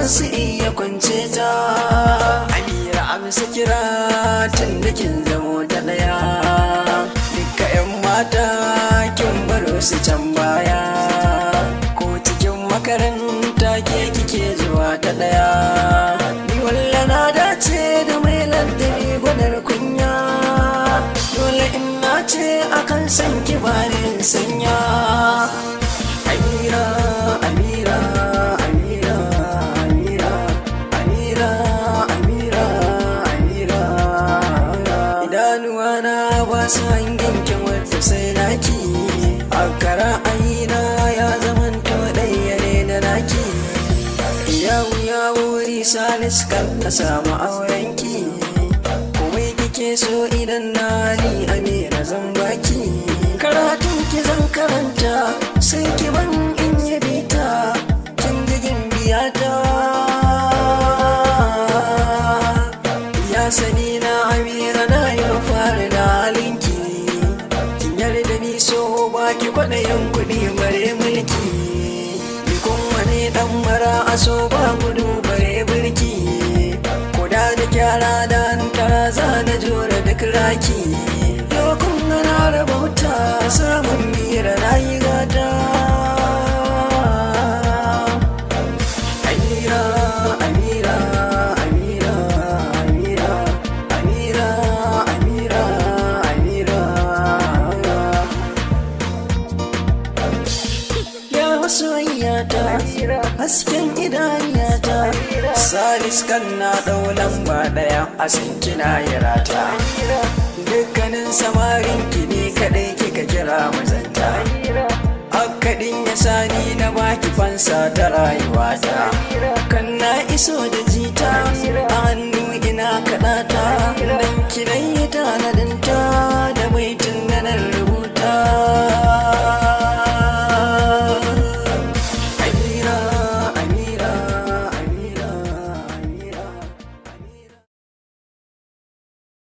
su iya kwance ta. Amira amsa kira tun da kin zamo ta daya, duka 'yan mata kin baro su can baya, ko cikin makaranta ke kike zuwa ta daya. Ni walla na dace da mai ladabi gwanar kunya, dole in nace akan san ki barin sanya. Amira, Amira, Amira, Amira, Amira, Amira, Amira. Idanuwa na ba su hangen kin wata sai naki, akara aina ya zamanto ɗaya ne da naki. Yawu yawu risalis kan na samu aurenki, komai kike so idan na ni Amira zan baki. Karatun ki zan karanta sai ki ban in yi bita, kin jigin biyata. Ya sani na Amira na yi fara da halinki, kin yarda ni so baki kwaɗayin kuɗi bare mulki. Ni kuma ne ɗan mara aso ba gudu bare birki, koda da kyara da tara za na jura duk raki. Lokun na rabauta samun mira na yi gata. Amira, Amira, Amira, Amira, Amira, Amira, Amira. Ya masoyiyata, hasken idaniyata, salis kan na ɗau lamba ɗaya a san kina yarata. Dukkanin samarin ki ne kaɗai kika kira mazanta, akaɗin ya sani na baki fansa ta rayuwata. Kan na iso da jita